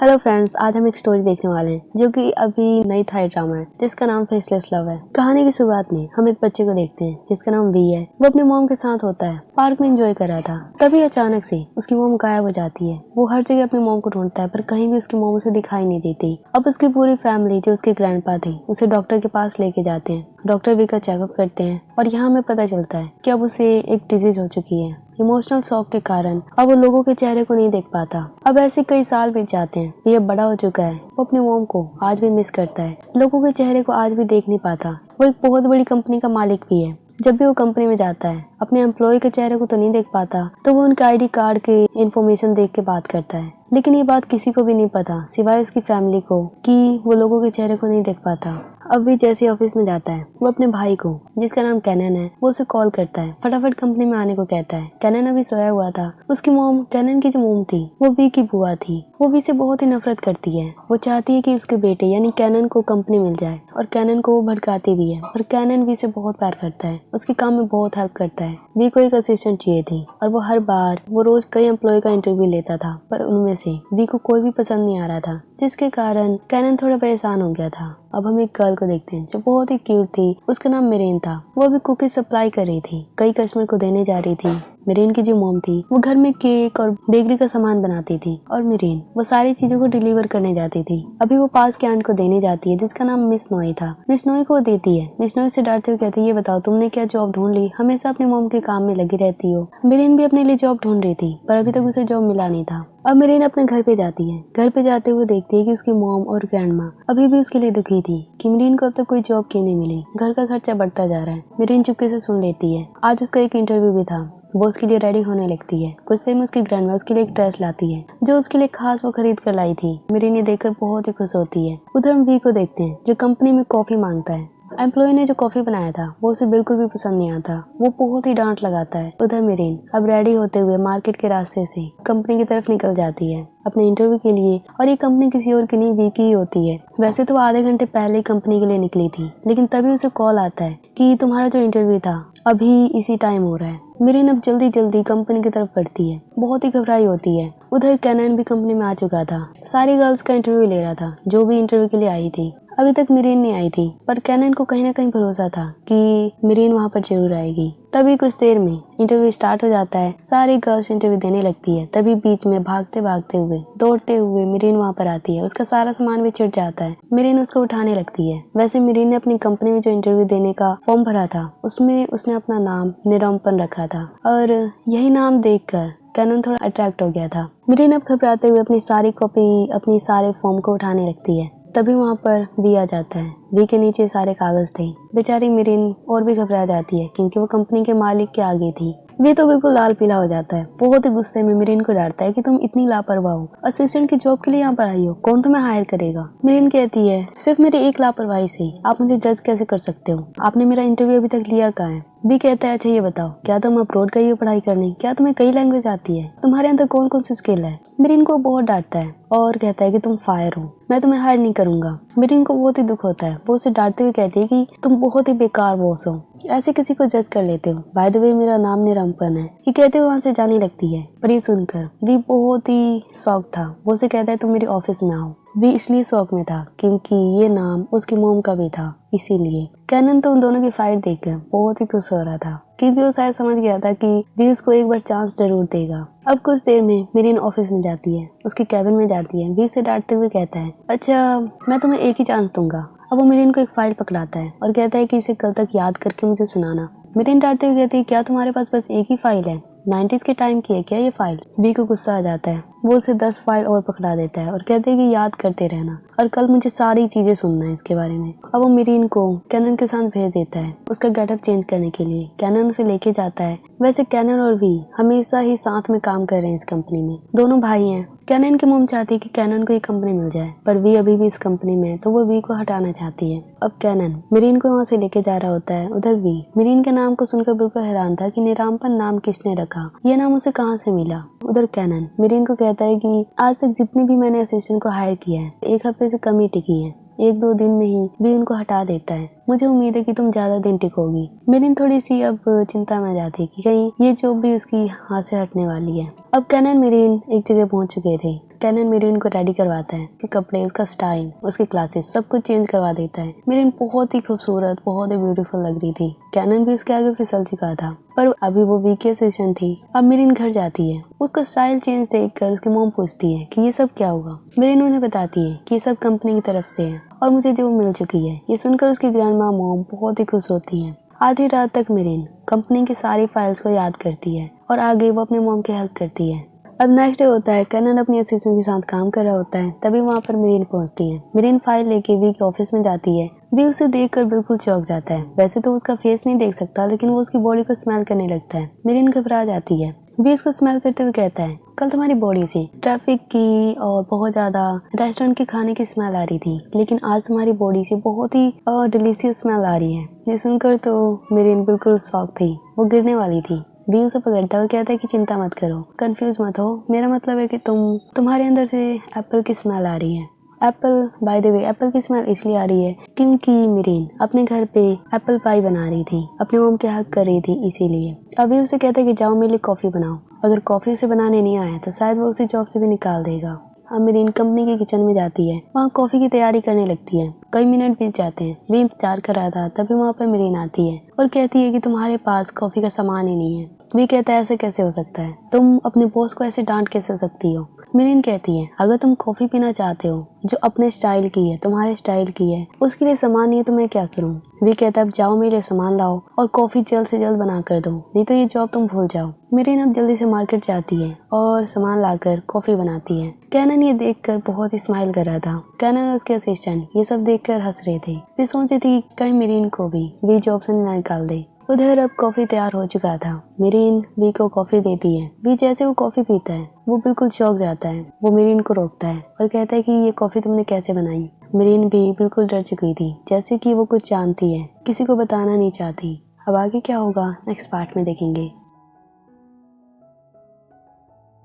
Hello friends, आज हम एक स्टोरी देखने वाले हैं जो कि अभी नई थाई ड्रामा है जिसका नाम फेसलेस लव है। कहानी की शुरुआत में हम एक बच्चे को देखते हैं जिसका नाम वी है। वो अपने मॉम के साथ होता है, पार्क में एंजॉय कर रहा था। तभी अचानक से उसकी मॉम गायब हो जाती है। वो हर जगह अपनी मॉम को ढूंढता है पर कहीं भी उसकी मॉम उसे दिखाई नहीं देती। अब उसकी पूरी फैमिली जो उसके ग्रैंडपा थे उसे डॉक्टर के पास लेके जाते हैं। डॉक्टर वी का चेकअप करते हैं और यहाँ हमें पता चलता है कि अब उसे एक डिजीज हो चुकी है। इमोशनल शॉक के कारण अब वो लोगों के चेहरे को नहीं देख पाता। अब ऐसे कई साल बीत जाते हैं। ये बड़ा हो चुका है। वो अपनी मॉम को आज भी मिस करता है। लोगों के चेहरे को आज भी देख नहीं पाता। वो एक बहुत बड़ी कंपनी का मालिक भी है। जब भी वो कंपनी में जाता है अपने एम्प्लॉय के चेहरे को तो नहीं देख पाता, तो वो उनके आईडी कार्ड के इन्फॉर्मेशन देख के बात करता है। लेकिन ये बात किसी को भी नहीं पता सिवाय उसकी फैमिली को कि वो लोगों के चेहरे को नहीं देख पाता। अब भी जैसे ऑफिस में जाता है वो अपने भाई को जिसका नाम कैनन है वो उसे कॉल करता है, फटाफट कंपनी में आने को कहता है। कैनन अभी सोया हुआ था। उसकी मॉम, कैनन की जो मॉम थी वो वी की बुआ थी। वो वी से बहुत ही नफरत करती है। वो चाहती है कि उसके बेटे यानी कैनन को कंपनी मिल जाए और कैनन को वो भड़काती भी है। और कैनन वी से बहुत प्यार करता है, उसके काम में बहुत हेल्प करता है। वी को एक असिस्टेंट चाहिए थी और वो हर बार वो रोज कई एम्प्लॉय का इंटरव्यू लेता था पर उनमें से वी को कोई भी पसंद नहीं आ रहा था, जिसके कारण कैनन थोड़ा परेशान हो गया था। अब हम एक गर्ल को देखते हैं जो बहुत ही क्यूट थी। उसका नाम मिरेन था। वो अभी कुकीज सप्लाई कर रही थी, कई कस्टमर को देने जा रही थी। मिरेन की जो मॉम थी वो घर में केक और बेकरी का सामान बनाती थी और मिरेन वो सारी चीजों को डिलीवर करने जाती थी। अभी वो पास के आंट को देने जाती है जिसका नाम मिस नोई था। मिस नोई को देती है। मिस नोई से डरते हुए कहती है, ये बताओ तुमने क्या जॉब ढूंढ ली? हमेशा अपनी मॉम के काम में लगी रहती हो। मिरेन भी अपने लिए जॉब ढूंढ रही थी पर अभी तक उसे जॉब मिला नहीं था। अब मिरेन अपने घर पे जाती है। घर पे जाते हुए देखती है कि उसकी मॉम और ग्रैंड माँ अभी भी उसके लिए दुखी थी कि मिरेन को अब तक कोई जॉब क्यों नहीं मिली, घर का खर्चा बढ़ता जा रहा है। मिरेन चुपके से सुन लेती है। आज उसका एक इंटरव्यू भी था। वो उसके लिए रेडी होने लगती है। कुछ देर में उसकी ग्रैंड माँ उसके लिए एक ड्रेस लाती है जो उसके लिए खास वो खरीद कर लाई थी। मिरेन ये देखकर बहुत ही खुश होती है। उधर हम वी को देखते हैं जो कंपनी में कॉफी मांगता है। एम्प्लॉय ने जो कॉफी बनाया था वो उसे बिल्कुल भी पसंद नहीं आता। वो बहुत ही डांट लगाता है। उधर मिरेन अब रेडी होते हुए मार्केट के रास्ते से कंपनी की तरफ निकल जाती है अपने इंटरव्यू के लिए। और ये कंपनी किसी और की नहीं वी की ही होती है। वैसे तो वो आधे घंटे पहले ही कंपनी के लिए निकली थी, लेकिन तभी उसे कॉल आता है कि तुम्हारा जो इंटरव्यू था अभी इसी टाइम हो रहा है। मिरेन अब जल्दी जल्दी कंपनी की तरफ बढ़ती है। बहुत ही घबराई होती है। उधर कैनन भी कंपनी में आ चुका था। सारी गर्ल्स का इंटरव्यू ले रहा था जो भी इंटरव्यू के लिए आई थी। अभी तक मिरेन नहीं आई थी पर कैनन को कहीं ना कहीं भरोसा था कि मिरेन वहां पर जरूर आएगी। तभी कुछ देर में इंटरव्यू स्टार्ट हो जाता है। सारी गर्ल्स इंटरव्यू देने लगती है। तभी बीच में भागते भागते हुए दौड़ते हुए मिरेन वहां पर आती है। उसका सारा सामान भी छिड़ जाता है। मिरेन उसको उठाने लगती है। वैसे मिरेन ने अपनी कंपनी में जो इंटरव्यू देने का फॉर्म भरा था उसमें उसने अपना नाम निरंपन रखा था और यही नाम देखकर कैनन थोड़ा अट्रैक्ट हो गया था। मिरेन अब घबराते हुए अपनी सारी कॉपी अपनी सारे फॉर्म को उठाने लगती है। तभी वहाँ पर वी आ जाता है। वी के नीचे सारे कागज थे। बेचारी मिरेन और भी घबरा जाती है क्योंकि वो कंपनी के मालिक के आगे थी। वी तो बिल्कुल लाल पीला हो जाता है। बहुत ही गुस्से में मिरेन को डांटता है कि तुम इतनी लापरवाह हो, असिस्टेंट की जॉब के लिए यहाँ पर आई हो, कौन तुम्हें हायर करेगा? मिरेन कहती है, सिर्फ मेरी एक लापरवाही से आप मुझे जज कैसे कर सकते हो? आपने मेरा इंटरव्यू अभी तक लिया कहाँ है? वी कहता है, अच्छा ये बताओ क्या तुम अब्रॉड गई हो पढ़ाई करने? क्या तुम्हें कई लैंग्वेज आती है? तुम्हारे अंदर कौन कौन सी स्किल है? मिरेन को बहुत डांटता है और कहता है कि तुम फायर हो, मैं तुम्हें हायर नहीं करूंगा। मिरेन को बहुत ही दुख होता है। वो उसे डांटते हुए कहती है कि तुम बहुत ही बेकार बॉस हो, ऐसे किसी को जज कर लेते हो। बाय द वे मेरा नाम निरंपन है। ये कहते हुए वहां से जाने लगती है। पर ये सुनकर वी बहुत ही शॉक था। वो उसे कहता है तुम मेरे ऑफिस में आओ। वी इसलिए शौक में था क्योंकि ये नाम उसकी मोम का भी था, इसीलिए। कैनन तो उन दोनों की फाइट देखकर बहुत ही खुश हो रहा था क्योंकि वो शायद समझ गया था कि वी उसको एक बार चांस जरूर देगा। अब कुछ देर में मिरेन ऑफिस में जाती है, उसके कैबिन में जाती है। वी उसे डांटते हुए कहता है, अच्छा मैं तुम्हें एक ही चांस दूंगा। अब वो मिरेन को एक फाइल पकड़ाता है और कहता है कि इसे कल तक याद करके मुझे सुनाना। मिरेन डांटते हुए कहती है, क्या तुम्हारे पास बस एक ही फाइल है? 90s के टाइम की है क्या ये फाइल? वी को गुस्सा आ जाता है। वो उसे 10 फाइल और पकड़ा देता है और कहते हैं कि याद करते रहना और कल मुझे सारी चीजें सुनना है इसके बारे में। अब वो मिरेन को कैनन के साथ भेज देता है उसका गेटअप चेंज करने के लिए। कैनन उसे लेके जाता है। वैसे कैनन और वी हमेशा ही साथ में काम कर रहे हैं इस कंपनी में। दोनों भाई हैं। कैनन की मॉम चाहती है कि कैनन को ये कंपनी मिल जाए पर वी अभी भी इस कंपनी में है तो वो वी को हटाना चाहती है। अब कैनन मिरेन को वहाँ से लेके जा रहा होता है। उधर वी मिरेन के नाम को सुनकर बिल्कुल हैरान था कि निरांपन नाम किसने रखा, ये नाम उसे कहाँ से मिला। उधर कैनन मिरेन को कहता है कि आज तक जितनी भी मैंने असिस्टेंट को हायर किया है एक हफ्ते से कम ही टिकी है, 1-2 दिन में ही वी उनको हटा देता है। मुझे उम्मीद है कि तुम ज्यादा दिन टिकोगी। मिरेन थोड़ी सी अब चिंता में जाती कि कहीं ये जॉब भी उसकी हाथ से हटने वाली है। अब कैनन मिरेन एक जगह पहुंच चुके थे कैनन मेरिन को रेडी करवाता है, उसके कपड़े, उसका स्टाइल, उसकी क्लासेस सब कुछ चेंज करवा देता है। मेरिन बहुत ही खूबसूरत, बहुत ही ब्यूटीफुल लग रही थी। कैनन भी उसके आगे फिसल चुका था, पर अभी वो वीक की सेशन थी। अब मेरिन घर जाती है, उसका स्टाइल चेंज देखकर उसकी मॉम पूछती है कि ये सब क्या हुआ। मेरिन उन्हें बताती है कि ये सब कंपनी की तरफ से है और मुझे जो मिल चुकी है। ये सुनकर उसकी ग्रैंडमा मॉम बहुत ही खुश होती है। आधी रात तक मेरिन कंपनी की सारी फाइल्स को याद करती है और आगे वो अपनी मॉम की हेल्प करती है। अब नेक्स्ट डे होता है, कैनन अपनी असिस्टेंट के साथ काम कर रहा होता है, तभी वहाँ पर मेरिन पहुँचती है। मेरिन फाइल लेके वी के ऑफिस में जाती है। वी उसे देखकर बिल्कुल चौंक जाता है। वैसे तो उसका फेस नहीं देख सकता, लेकिन वो उसकी बॉडी को स्मेल करने लगता है। मेरिन घबरा जाती है। वी उसको स्मेल करते हुए कहता है, कल तुम्हारी बॉडी से ट्रैफिक की और बहुत ज्यादा रेस्टोरेंट के खाने की स्मेल आ रही थी, लेकिन आज तुम्हारी बॉडी से बहुत ही डिलीशियस स्मेल आ रही है। ये सुनकर तो मेरिन बिल्कुल शॉक थी, वो गिरने वाली थी। वी उसे पकड़ता है और कहता है कि चिंता मत करो, कंफ्यूज मत हो, मेरा मतलब है कि तुम्हारे अंदर से एप्पल की स्मेल आ रही है। Apple, by the way, Apple की स्मेल इसलिए आ रही है क्योंकि मेरिन अपने घर पे एप्पल पाई बना रही थी, अपनी मॉम की हेल्प कर रही थी, इसीलिए। अभी उसे कहता है कि जाओ मेरे लिए कॉफी बनाओ। अगर कॉफी उसे बनाने नहीं आया तो शायद वो उसे जॉब से भी निकाल देगा। अब मेरिन कंपनी के किचन में जाती है, वहाँ कॉफी की तैयारी करने लगती है। कई मिनट बीत जाते हैं, वे इंतजार कर रहा था, तभी वहाँ पर मेरिन आती है और कहती है कि तुम्हारे पास कॉफी का सामान ही नहीं है। वे कहता है ऐसे कैसे हो सकता है, तुम अपने बॉस को ऐसे डांट कैसे सकती हो। मेरिन कहती है अगर तुम कॉफी पीना चाहते हो जो अपने स्टाइल की है, तुम्हारे स्टाइल की है, उसके लिए सामान नहीं है तो मैं क्या करूँ। वे कहता है अब जाओ मेरे लिए सामान लाओ और कॉफी जल्द से जल्द बना कर दो, नहीं तो ये जॉब तुम भूल जाओ। मेरिन अब जल्दी से मार्केट जाती है और सामान लाकर कॉफी बनाती है। कैनन ये देखकर बहुत ही स्माइल कर रहा था। कैनन और उसके असिस्टेंट ये सब देखकर हंस रहे थे। वे सोच रही थी कहीं मेरिन को भी वे जॉब से ना निकाल दे। उधर अब कॉफी तैयार हो चुका था। मेरिन वी को कॉफी देती है। वी जैसे वो कॉफी पीता है वो बिल्कुल चौंक जाता है। वो मेरिन को रोकता है और कहता है कि ये कॉफी तुमने कैसे बनाई। मेरिन भी बिल्कुल डर चुकी थी, जैसे कि वो कुछ जानती है, किसी को बताना नहीं चाहती। अब आगे क्या होगा नेक्स्ट पार्ट में देखेंगे।